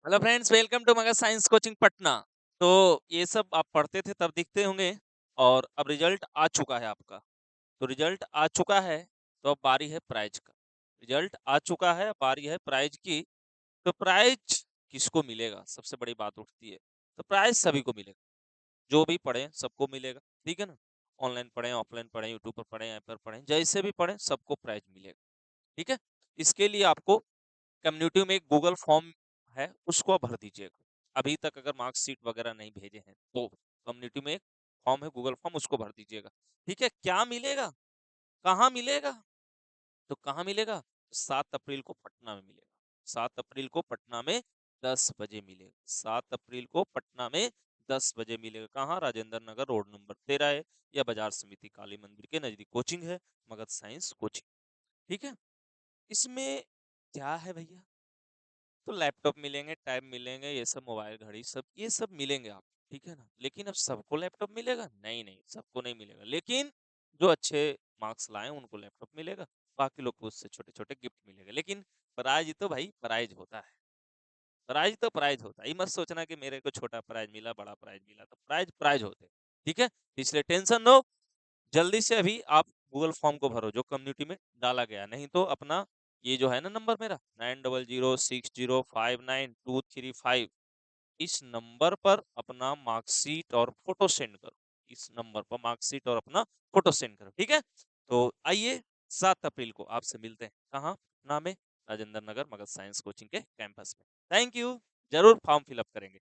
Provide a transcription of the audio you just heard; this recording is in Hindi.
Hello friends, welcome to Magadh science coaching Patna. तो ये सब आप पढ़ते थे तब दिखते होंगे और अब रिजल्ट आ चुका है आपका। तो रिजल्ट आ चुका है, तो अब बारी है प्राइज का। रिजल्ट आ चुका है, बारी है प्राइज की। तो प्राइज किसको मिलेगा, सबसे बड़ी बात उठती है। तो प्राइज सभी को मिलेगा, जो भी पढ़े सबको मिलेगा। ठीक है ना। ऑनलाइन पढ़े, ऑफलाइन पढ़े, यूट्यूब पर पढ़े, ऐप पर पढ़े, जैसे भी पढ़े सबको प्राइज मिलेगा। ठीक है। इसके लिए आपको कम्युनिटी में एक गूगल फॉर्म है, उसको आप भर दीजिएगा। अभी तक अगर मार्कशीट वगैरह नहीं भेजे हैं तो कम्युनिटी में एक फॉर्म है, गूगल फॉर्म, उसको भर दीजिएगा। ठीक है। क्या मिलेगा, कहाँ मिलेगा? तो कहाँ मिलेगा? 7 अप्रैल को पटना में मिलेगा। 7 अप्रैल को पटना में 10 बजे मिलेगा। 7 अप्रैल को पटना में 10 बजे मिलेगा। कहाँ? राजेंद्र नगर रोड नंबर 13 है, या बाजार समिति काली मंदिर के नजदीक कोचिंग है, मगध साइंस कोचिंग। ठीक है। इसमें क्या है भैया? तो लैपटॉप मिलेंगे, टैब मिलेंगे, ये सब मोबाइल घड़ी सब ये सब मिलेंगे आप। ठीक है ना। लेकिन अब सबको लैपटॉप मिलेगा? नहीं नहीं, सबको नहीं मिलेगा। लेकिन जो अच्छे मार्क्स लाए उनको लैपटॉप मिलेगा। बाकी लोग को उससे छोटे छोटे गिफ्ट मिलेगा। लेकिन प्राइज तो भाई प्राइज होता है। प्राइज तो प्राइज होता है। ये मत सोचना कि मेरे को छोटा प्राइज मिला, बड़ा प्राइज मिला। तो प्राइज प्राइज होते हैं। ठीक है। इसलिए टेंशन नो, जल्दी से अभी आप गूगल फॉर्म को भरो जो कम्युनिटी में डाला गया। नहीं तो अपना ये जो है ना नंबर मेरा 9006059235, इस नंबर पर अपना मार्कशीट और फोटो सेंड करो। इस नंबर पर मार्कशीट और अपना फोटो सेंड करो। ठीक है। तो आइए, 7 अप्रैल को आपसे मिलते हैं। कहाँ? पटना में, राजेंद्र नगर मगध साइंस कोचिंग के कैंपस में। Thank you. जरूर फॉर्म फिलअप करेंगे।